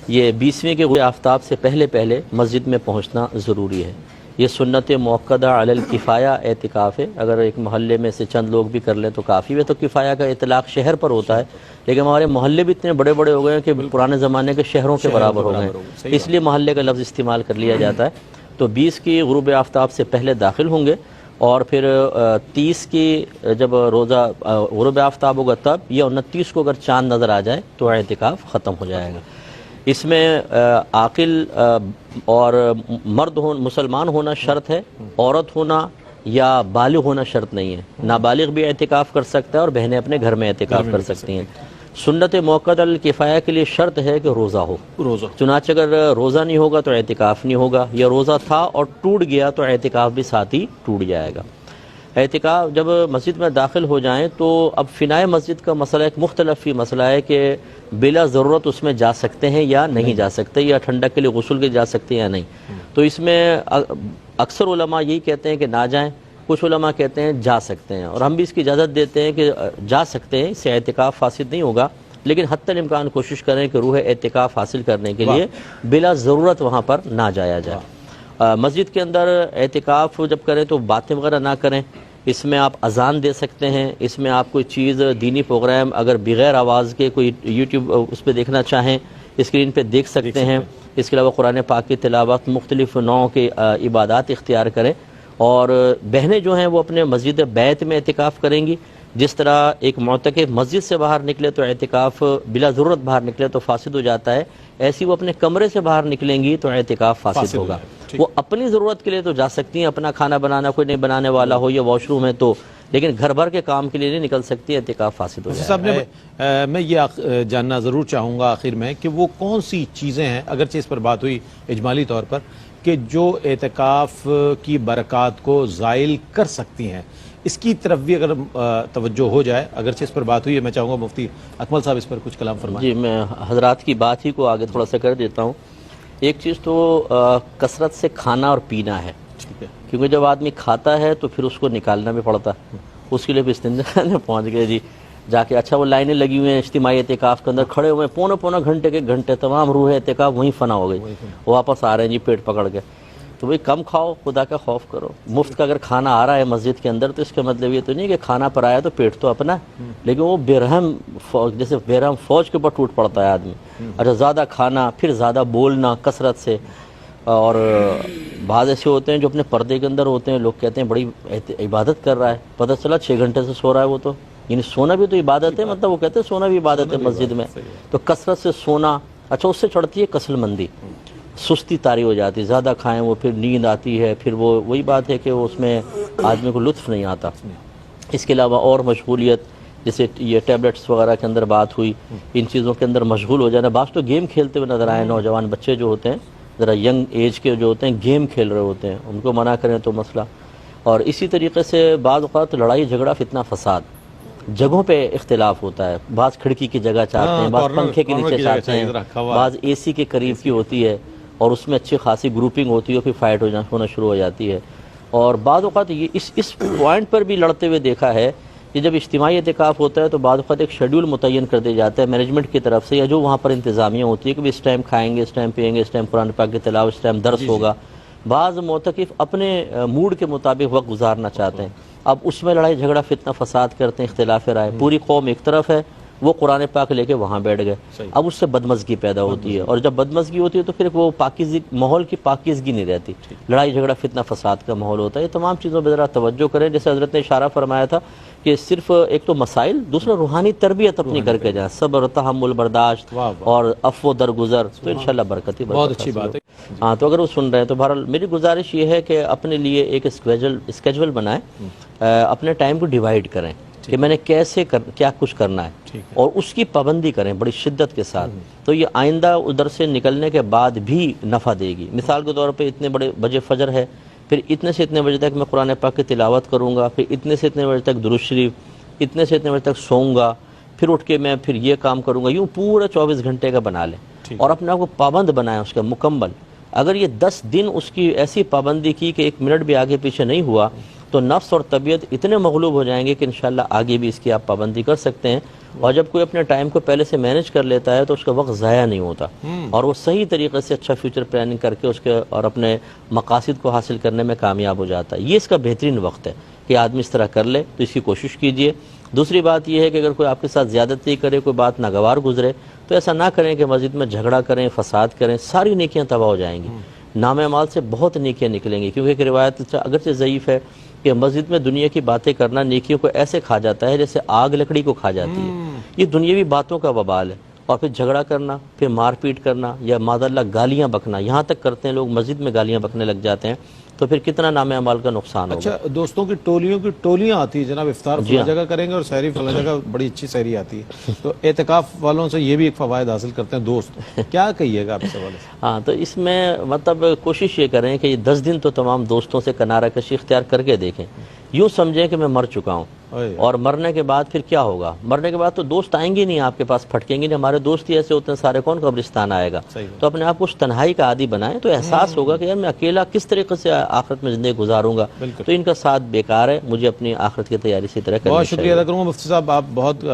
یہ 20ویں کے غروب آفتاب سے پہلے پہلے مسجد میں پہنچنا ضروری ہے۔ یہ سنت موقدہ علی الکفایہ اعتکاف ہے۔ اگر ایک محلے میں سے چند لوگ بھی کر لیں تو کافی ہے۔ تو کفایہ کا اطلاق شہر پر ہوتا ہے، لیکن ہمارے محلے بھی اتنے بڑے بڑے ہو گئے ہیں کہ پرانے زمانے کے شہروں کے برابر ہو گئے ہیں، اس لیے محلے کا لفظ استعمال کر لیا جاتا ہے۔ تو 20 کی غروب آفتاب سے پہلے داخل ہوں گے، اور پھر 30 کی جب روزہ غروب آفتاب ہوگا تب، یا 29 کو اگر چاند نظر آ جائے تو اعتکاف ختم ہو جائے گا۔ اس میں عاقل اور مرد مسلمان ہونا شرط ہے، عورت ہونا یا بالغ ہونا شرط نہیں ہے۔ نابالغ بھی اعتکاف کر سکتا ہے اور بہنیں اپنے گھر میں اعتکاف کر سکتی ہیں۔ سنت موقدہ الکفایہ کے لیے شرط ہے کہ روزہ ہو، چنانچہ اگر روزہ نہیں ہوگا تو اعتکاف نہیں ہوگا، یا روزہ تھا اور ٹوٹ گیا تو اعتکاف بھی ساتھ ہی ٹوٹ جائے گا۔ اعتکاف جب مسجد میں داخل ہو جائیں تو اب فنائے مسجد کا مسئلہ ایک مختلف ہی مسئلہ ہے کہ بلا ضرورت اس میں جا سکتے ہیں یا نہیں جا سکتے، یا ٹھنڈک کے لیے غسل کے جا سکتے ہیں یا نہیں۔ تو اس میں اکثر علماء یہی کہتے ہیں کہ نہ جائیں، کچھ علماء کہتے ہیں جا سکتے ہیں، اور ہم بھی اس کی اجازت دیتے ہیں کہ جا سکتے ہیں، اس سے اعتکاف فاسد نہیں ہوگا، لیکن حتی الامکان کوشش کریں کہ روح اعتکاف حاصل کرنے کے لیے بلا ضرورت وہاں پر نہ جایا جائے۔ مسجد کے اندر اعتکاف جب کریں تو باتیں وغیرہ نہ کریں۔ اس میں آپ اذان دے سکتے ہیں، اس میں آپ کوئی چیز دینی پروگرام اگر بغیر آواز کے کوئی یوٹیوب اس پہ دیکھنا چاہیں اسکرین پہ دیکھ سکتے ہیں۔ اس کے علاوہ قرآن پاک کی تلاوت، مختلف نوع کے عبادات اختیار کریں، اور بہنیں جو ہیں وہ اپنے مسجد بیت میں اعتکاف کریں گی۔ جس طرح ایک معتکف مسجد سے باہر نکلے تو اعتکاف بلا ضرورت باہر نکلے تو فاسد ہو جاتا ہے، ایسی وہ اپنے کمرے سے باہر نکلیں گی تو اعتکاف فاسد ہوگا۔ وہ اپنی ضرورت کے لیے تو جا سکتی ہیں، اپنا کھانا بنانا کوئی نہیں بنانے والا ہو یا واش روم ہے تو، لیکن گھر بھر کے کام کے لیے نہیں نکل سکتی، اعتکاف فاسد ہو جائے گا۔ میں یہ جاننا ضرور چاہوں گا آخر میں کہ وہ کون سی چیزیں ہیں، اگرچہ اس پر بات ہوئی اجمالی طور پر، کہ جو اعتکاف کی برکات کو زائل کر سکتی ہیں، اس کی طرف بھی اگر توجہ ہو جائے، اگرچہ اس پر بات ہوئی ہے، میں چاہوں گا مفتی اکمل صاحب اس پر کچھ کلام فرمائیں۔ جی، میں حضرات کی بات ہی کو آگے تھوڑا سا کر دیتا ہوں۔ ایک چیز تو کثرت سے کھانا اور پینا ہے، کیونکہ جب آدمی کھاتا ہے تو پھر اس کو نکالنا بھی پڑتا ہے، اس کے لیے بھی استنجا میں پہنچ گئے جی جا کے۔ اچھا وہ لائنیں لگی ہوئی ہیں اجتماعی اعتکاف کے اندر، کھڑے ہوئے پونا گھنٹے کے گھنٹے، تمام روح اعتکاف وہیں فنا ہو گئی، واپس آ رہے ہیں جی پیٹ پکڑ کے۔ تو بھئی کم کھاؤ، خدا کا خوف کرو۔ مفت کا اگر کھانا آ رہا ہے مسجد کے اندر تو اس کا مطلب یہ تو نہیں کہ کھانا پر آیا تو پیٹ تو اپنا ہے، لیکن وہ بےرحم جیسے بےرحم فوج کے اوپر ٹوٹ پڑتا ہے آدمی۔ اچھا زیادہ کھانا، پھر زیادہ بولنا کثرت سے، اور بعض ایسے ہوتے ہیں جو اپنے پردے کے اندر ہوتے ہیں، لوگ کہتے ہیں بڑی عبادت کر رہا ہے، پتہ چلا 6 گھنٹے سے سو رہا ہے وہ تو، یعنی سونا بھی تو عبادت ہے، مطلب وہ کہتے ہیں سونا بھی عبادت ہے مسجد میں۔ تو کثرت سے سونا، اچھا اس سے چڑھتی ہے کسل مندی، سستی طاری ہو جاتی ہے، زیادہ کھائیں وہ پھر نیند آتی ہے، پھر وہ وہی بات ہے کہ اس میں آدمی کو لطف نہیں آتا۔ اس کے علاوہ اور مشغولیت، جیسے یہ ٹیبلٹس وغیرہ کے اندر بات ہوئی، ان چیزوں کے اندر مشغول ہو جانا۔ بعض تو گیم کھیلتے ہوئے نظر آئے، نوجوان بچے جو ہوتے ہیں ذرا ینگ ایج کے جو ہوتے ہیں گیم کھیل رہے ہوتے ہیں، ان کو منع کریں تو مسئلہ۔ اور اسی طریقے سے بعض اوقات لڑائی جھگڑا، فتنہ فساد، جگہوں پہ اختلاف ہوتا ہے، بعض کھڑکی کی جگہ چاہتے ہیں، بعض پنکھے کے نیچے چاہتے ہیں، بعض اے سی کے قریب کی ہوتی ہے، اور اس میں اچھی خاصی گروپنگ ہوتی ہے، پھر فائٹ ہونا شروع ہو جاتی ہے۔ اور بعض اوقات یہ اس پوائنٹ پر بھی لڑتے ہوئے دیکھا ہے کہ جب اجتماعی اعتکاف ہوتا ہے تو بعض اوقات ایک شیڈول متعین کر دیا جاتا ہے مینجمنٹ کی طرف سے، یا جو وہاں پر انتظامیہ ہوتی ہے کہ اس ٹائم کھائیں گے، اس ٹائم پئیں گے، اس ٹائم قرآن پاک کی تلاوت، اس ٹائم درس ہوگا۔ بعض معتکف اپنے موڈ کے مطابق وقت گزارنا چاہتے ہیں، اب اس میں لڑائی جھگڑا، فتنہ فساد کرتے ہیں، اختلاف رائے، پوری قوم ایک طرف ہے، وہ قرآن پاک لے کے وہاں بیٹھ گئے، اب اس سے بدمزگی پیدا ہوتی ہے، اور جب بدمزگی ہوتی ہے تو پھر وہ پاکیزگی، ماحول کی پاکیزگی نہیں رہتی، لڑائی جھگڑا، فتنہ فساد کا ماحول ہوتا ہے۔ یہ تمام چیزوں پہ ذرا توجہ کریں، جیسے حضرت نے اشارہ فرمایا تھا کہ صرف ایک تو مسائل، دوسرا روحانی تربیت اپنی کر کے جائیں، صبر، تحمل، برداشت اور عفو درگزر، تو انشاءاللہ برکت ہی برکت۔ بہت اچھی بات ہے۔ ہاں، تو اگر وہ سن رہے ہیں تو بہرحال میری گزارش یہ ہے کہ اپنے لیے ایک اسکیجول بنائیں، اپنے ٹائم کو ڈیوائیڈ کریں کہ میں نے کیسے کیا کچھ کرنا ہے، اور اس کی پابندی کریں بڑی شدت کے ساتھ، تو یہ آئندہ ادھر سے نکلنے کے بعد بھی نفع دے گی۔ مثال کے طور پہ اتنے بڑے بجے فجر ہے، پھر اتنے سے اتنے بجے تک میں قرآن پاک کی تلاوت کروں گا، پھر اتنے سے اتنے بجے تک درود شریف، اتنے سے اتنے بجے تک سوؤں گا، پھر اٹھ کے میں پھر یہ کام کروں گا، یوں پورا 24 گھنٹے کا بنا لیں، اور اپنے آپ کو پابند بنائیں اس کا مکمل۔ اگر یہ 10 دن اس کی ایسی پابندی کی کہ 1 منٹ بھی آگے پیچھے نہیں ہوا تو نفس اور طبیعت اتنے مغلوب ہو جائیں گے کہ انشاءاللہ آگے بھی اس کی آپ پابندی کر سکتے ہیں. اور جب کوئی اپنے ٹائم کو پہلے سے مینج کر لیتا ہے تو اس کا وقت ضائع نہیں ہوتا اور وہ صحیح طریقے سے اچھا فیوچر پلاننگ کر کے اس کے اور اپنے مقاصد کو حاصل کرنے میں کامیاب ہو جاتا ہے. یہ اس کا بہترین وقت ہے کہ آدمی اس طرح کر لے, تو اس کی کوشش کیجئے. دوسری بات یہ ہے کہ اگر کوئی آپ کے ساتھ زیادتی کرے, کوئی بات ناگوار گزرے, تو ایسا نہ کریں کہ مسجد میں جھگڑا کریں, فساد کریں, ساری نیکیاں تباہ ہو جائیں گی. نام اعمال سے بہت نیکیاں نکلیں گی, کیونکہ ایک روایت اگرچہ ضعیف ہے کہ مسجد میں دنیا کی باتیں کرنا نیکیوں کو ایسے کھا جاتا ہے جیسے آگ لکڑی کو کھا جاتی ہے. یہ دنیاوی باتوں کا وبال ہے. اور پھر جھگڑا کرنا, پھر مار پیٹ کرنا, یا معاذ اللہ گالیاں بکنا, یہاں تک کرتے ہیں لوگ مسجد میں گالیاں بکنے لگ جاتے ہیں, تو پھر کتنا نام اعمال کا نقصان ہوگا. اچھا, دوستوں کی ٹولیاں آتی ہیں جناب, افطار فلاں جگہ کریں گے اور سحری فلاں جگہ بڑی اچھی سحری آتی ہے, تو اعتکاف والوں سے یہ بھی ایک فوائد حاصل کرتے ہیں دوست, کیا کہیے گا آپ اس حوالے سے؟ ہاں, تو اس میں مطلب کوشش یہ کریں کہ یہ 10 دن تو تمام دوستوں سے کنارہ کشی اختیار کر کے دیکھیں. یوں سمجھیں کہ میں مر چکا ہوں, اور مرنے کے بعد پھر کیا ہوگا. مرنے کے بعد تو دوست آئیں گے نہیں آپ کے پاس, پھٹکیں گے نہیں. ہمارے دوست ہی ایسے ہوتے ہیں سارے, کون قبرستان آئے گا. تو اپنے آپ کو اس تنہائی کا عادی بنائیں, تو احساس ہوگا کہ یار میں اکیلا کس طریقے سے آخرت میں زندگی گزاروں گا. تو ان کا ساتھ بیکار ہے, مجھے اپنی آخرت کی تیاری اسی طرح کرنی چاہیے. بہت شکریہ ادا کروں گا مفتی صاحب, آپ بہت